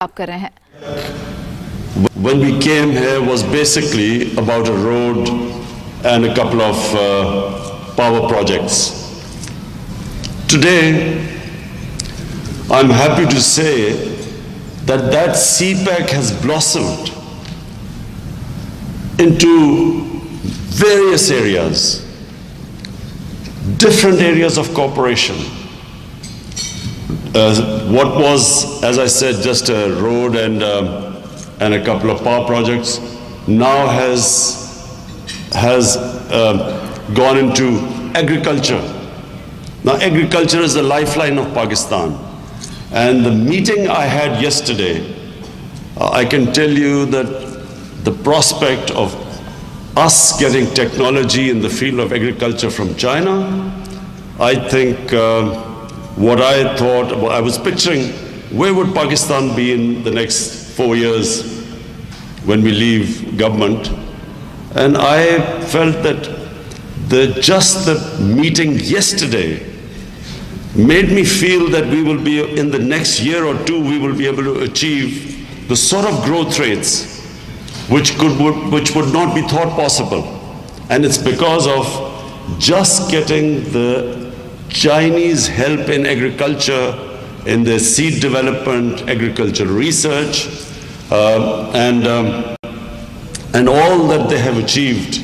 आप कर रहे हैं। When we came here was basically about a road and a couple of power projects. Today, I'm happy to say that CPEC has blossomed into various areas, different areas of cooperation. What was, as I said, just a road and a couple of power projects now has gone into agriculture. Now, agriculture is the lifeline of Pakistan. And the meeting I had yesterday, I can tell you that the prospect of us getting technology in the field of agriculture from China, I think what I thought, I was picturing, where would Pakistan be in the next 4 years when we leave government? And I felt that just the meeting yesterday made me feel that we will be, in the next year or two, we will be able to achieve the sort of growth rates which would not be thought possible. And it's because of just getting the Chinese help in agriculture, in the seed development, agricultural research, and all that they have achieved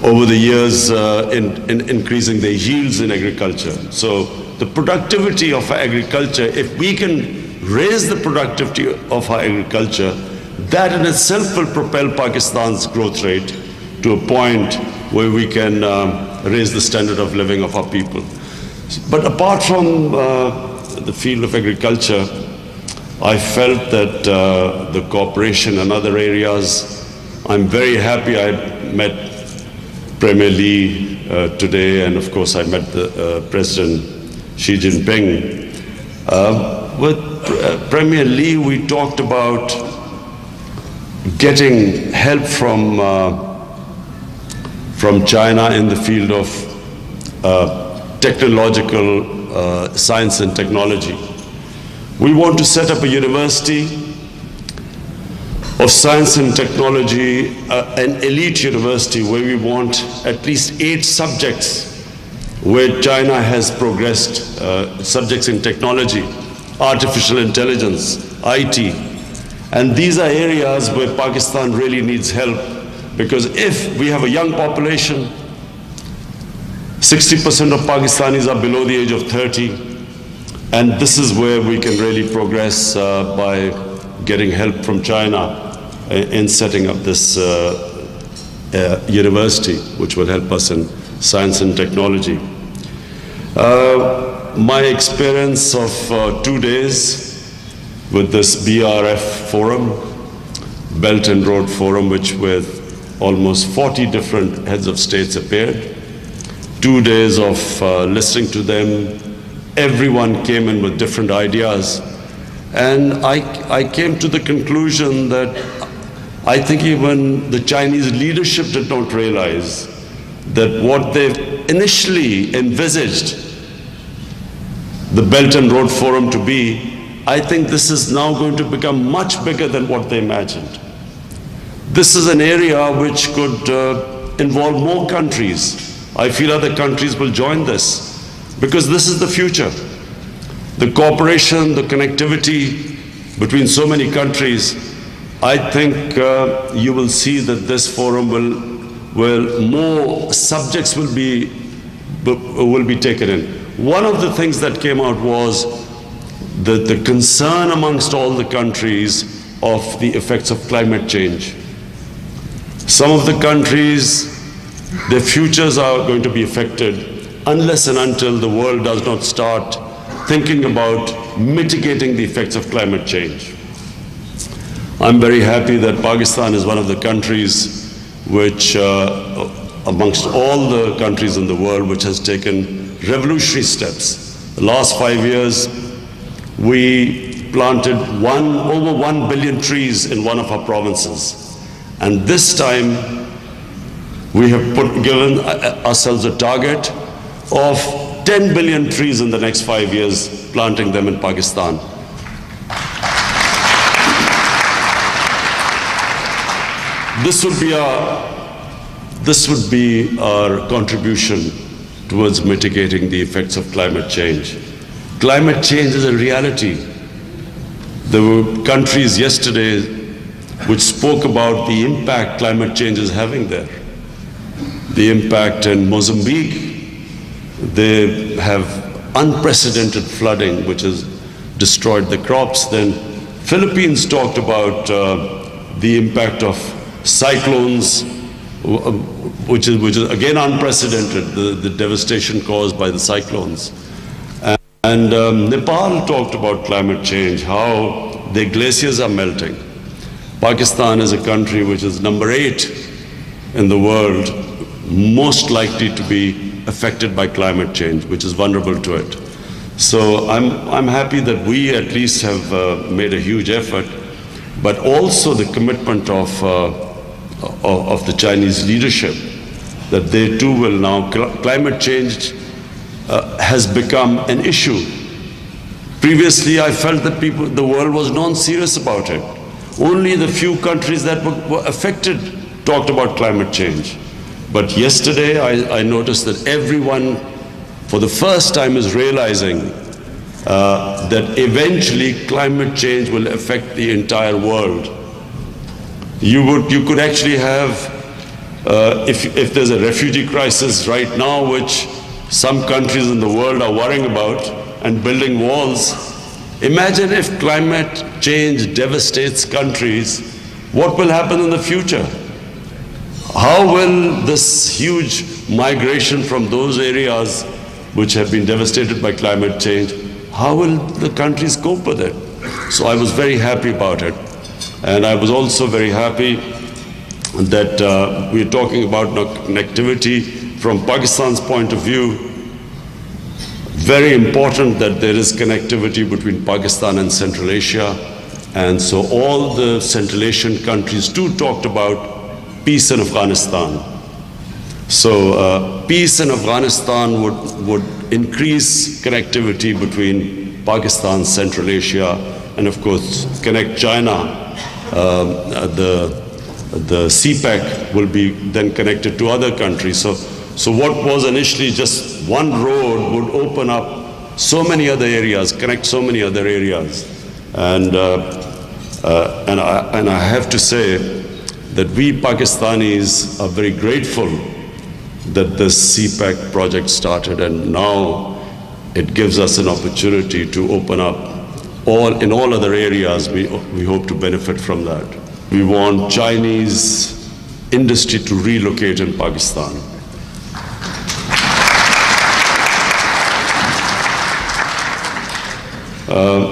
over the years in increasing their yields in agriculture. So the productivity of our agriculture, if we can raise the productivity of our agriculture, that in itself will propel Pakistan's growth rate to a point where we can raise the standard of living of our people. But apart from the field of agriculture, I felt that the cooperation in other areas, I'm very happy. I met Premier Lee today, and of course I met the President Xi Jinping. With Premier Lee, we talked about getting help from China in the field of technological science and technology. We want to set up a university of science and technology, an elite university where we want at least 8 subjects where China has progressed, subjects in technology, artificial intelligence, IT. And these are areas where Pakistan really needs help, because if we have a young population, 60% of Pakistanis are below the age of 30, and this is where we can really progress by getting help from China in setting up this university, which will help us in science and technology. My experience of 2 days with this BRF forum, Belt and Road Forum, which with almost 40 different heads of states appeared. 2 days of listening to them. Everyone came in with different ideas. And I came to the conclusion that I think even the Chinese leadership did not realize that what they initially envisaged the Belt and Road Forum to be, I think this is now going to become much bigger than what they imagined. This is an area which could involve more countries. I feel other countries will join this, because this is the future. The cooperation, the connectivity between so many countries, I think you will see that this forum will more subjects will be taken in. One of the things that came out was the concern amongst all the countries of the effects of climate change. Some of the countries, their futures are going to be affected unless and until the world does not start thinking about mitigating the effects of climate change. I'm very happy that Pakistan is one of the countries which, amongst all the countries in the world, which has taken revolutionary steps. The last 5 years, we planted over 1 billion trees in one of our provinces. And this time, we have given ourselves a target of 10 billion trees in the next 5 years, planting them in Pakistan. this would be our contribution towards mitigating the effects of climate change. Climate change is a reality. There were countries yesterday which spoke about the impact climate change is having there. The impact in Mozambique, they have unprecedented flooding which has destroyed the crops. Then Philippines talked about the impact of cyclones, which is again unprecedented, the devastation caused by the cyclones. And Nepal talked about climate change, how their glaciers are melting. Pakistan is a country which is number 8 in the world, most likely to be affected by climate change, which is vulnerable to it. So I'm happy that we at least have made a huge effort, but also the commitment of the Chinese leadership, that they too will now, climate change has become an issue. Previously, I felt that the world was non-serious about it. Only the few countries that were affected talked about climate change. But yesterday, I noticed that everyone, for the first time, is realizing that eventually climate change will affect the entire world. You could actually have, if there's a refugee crisis right now, which some countries in the world are worrying about and building walls, imagine if climate change devastates countries, what will happen in the future? How will this huge migration from those areas which have been devastated by climate change, how will the countries cope with it? So I was very happy about it. And I was also very happy that we're talking about connectivity from Pakistan's point of view. Very important that there is connectivity between Pakistan and Central Asia. And so all the Central Asian countries too talked about peace in Afghanistan. So peace in Afghanistan would increase connectivity between Pakistan, Central Asia, and of course connect China. The CPEC will be then connected to other countries. So what was initially just one road would open up so many other areas, connect so many other areas. And I have to say that we Pakistanis are very grateful that this CPEC project started, and now it gives us an opportunity to open up in all other areas. We hope to benefit from that. We want Chinese industry to relocate in Pakistan.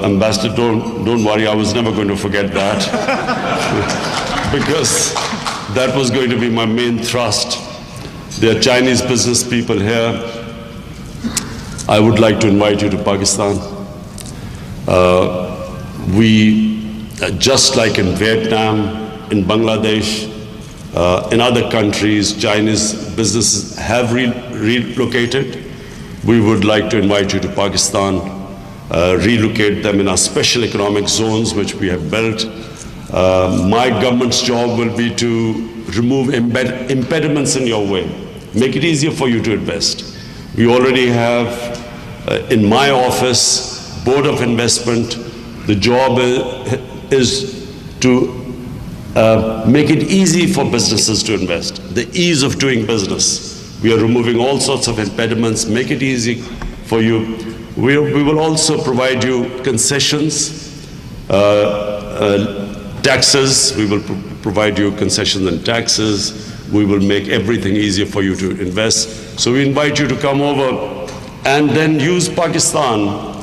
Ambassador, don't worry, I was never going to forget that because that was going to be my main thrust. There are Chinese business people here. I would like to invite you to Pakistan. Just like in Vietnam, in Bangladesh, in other countries, Chinese businesses have relocated. We would like to invite you to Pakistan, relocate them in our special economic zones which we have built. My government's job will be to remove impediments in your way, make it easier for you to invest. We already have, in my office, Board of Investment, the job is to make it easy for businesses to invest, the ease of doing business. We are removing all sorts of impediments, make it easy for you. We will also provide you concessions, taxes. We will provide you concessions and taxes. We will make everything easier for you to invest. So we invite you to come over and then use Pakistan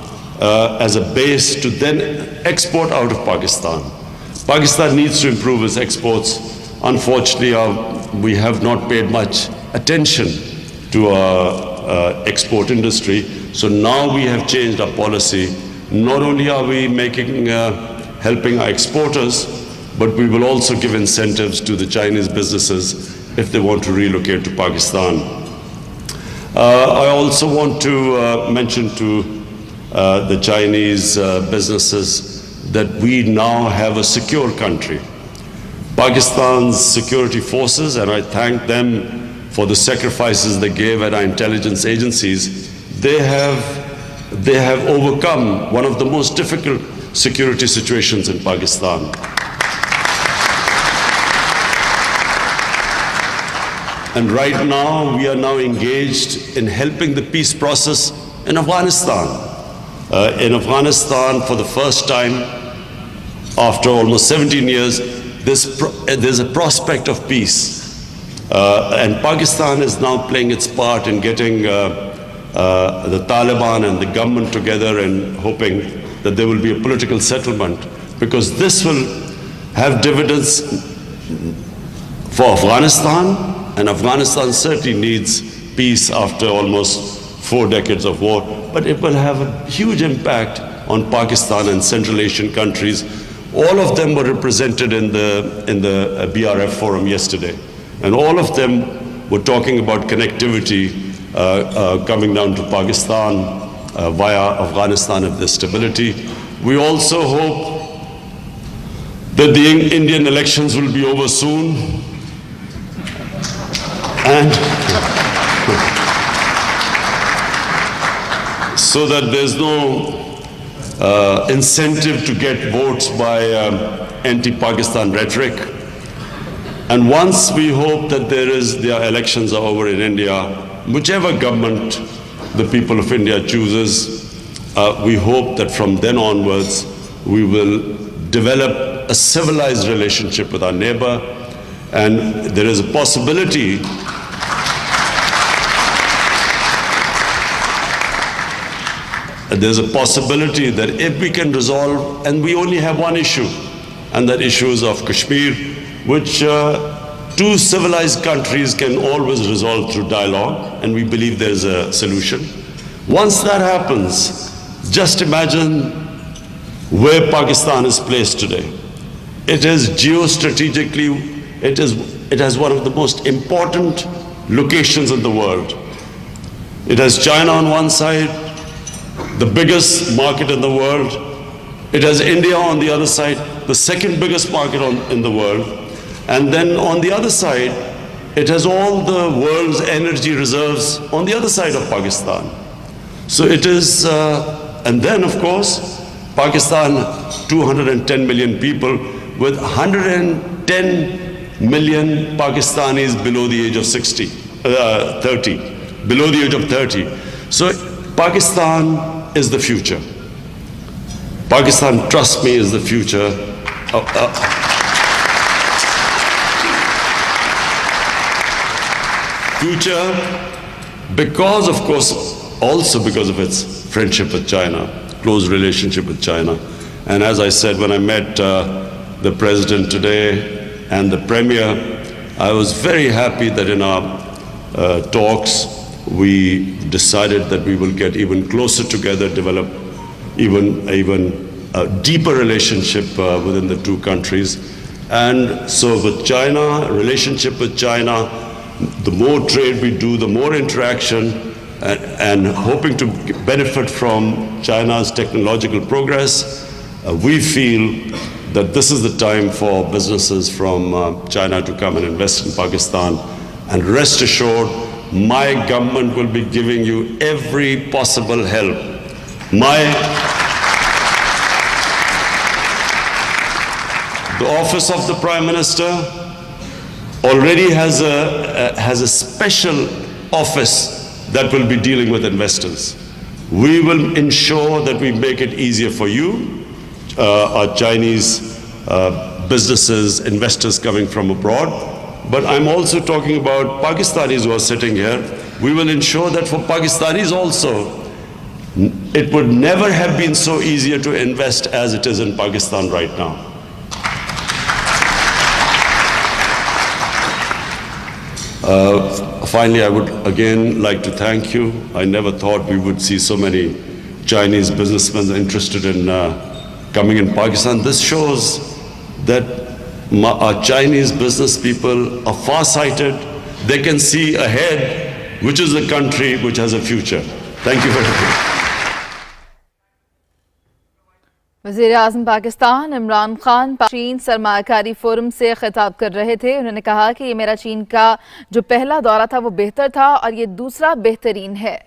as a base to then export out of Pakistan. Pakistan needs to improve its exports. Unfortunately, we have not paid much attention to our export industry. So now we have changed our policy. Not only are we helping our exporters, but we will also give incentives to the Chinese businesses if they want to relocate to Pakistan. I also want to mention to the Chinese businesses that we now have a secure country. Pakistan's security forces, and I thank them for the sacrifices they gave at our intelligence agencies. They have overcome one of the most difficult security situations in Pakistan. And right now, we are now engaged in helping the peace process in Afghanistan. In Afghanistan, for the first time, after almost 17 years, there's a prospect of peace. And Pakistan is now playing its part in getting the Taliban and the government together and hoping that there will be a political settlement, because this will have dividends for Afghanistan, and Afghanistan certainly needs peace after almost 4 decades of war, but it will have a huge impact on Pakistan and Central Asian countries. All of them were represented in the BRF forum yesterday, and all of them were talking about connectivity coming down to Pakistan via Afghanistan if there's stability. We also hope that the Indian elections will be over soon, and so that there's no incentive to get votes by anti-Pakistan rhetoric. And once we hope that their elections are over in India, whichever government the people of India chooses, we hope that from then onwards we will develop a civilized relationship with our neighbor, and there is a possibility that if we can resolve, and we only have one issue, and that issue is of Kashmir, which two civilized countries can always resolve through dialogue, and we believe there's a solution. Once that happens, just imagine where Pakistan is placed today. It is geostrategically, it has one of the most important locations in the world. It has China on one side, the biggest market in the world. It has India on the other side, the second biggest market in the world. And then on the other side, it has all the world's energy reserves on the other side of Pakistan. So it is, and then of course, Pakistan, 210 million people, with 110 million Pakistanis below the age of 30, below the age of 30. So Pakistan is the future. Pakistan, trust me, is the future. Future, because of course, also because of its friendship with China, close relationship with China. And as I said, when I met the president today and the premier, I was very happy that in our talks, we decided that we will get even closer together, develop even a deeper relationship within the two countries. And so with China, relationship with China, the more trade we do, the more interaction, and hoping to benefit from China's technological progress, we feel that this is the time for businesses from China to come and invest in Pakistan. And rest assured, my government will be giving you every possible help. The Office of the Prime Minister already has a special office that will be dealing with investors. We will ensure that we make it easier for you, our Chinese businesses, investors coming from abroad. But I'm also talking about Pakistanis who are sitting here. We will ensure that for Pakistanis also, it would never have been so easier to invest as it is in Pakistan right now. Finally, I would again like to thank you. I never thought we would see so many Chinese businessmen interested in coming in Pakistan. This shows that our Chinese business people are far-sighted. They can see ahead, which is a country which has a future. Thank you very much. वज़ीर आज़म पाकिस्तान इमरान खान चीन सरमायाकारी forum से खिताब कर रहे थे। उन्होंने कहा कि ये मेरा चीन का जो पहला दौरा था वो बेहतर था और ये दूसरा बेहतरीन है।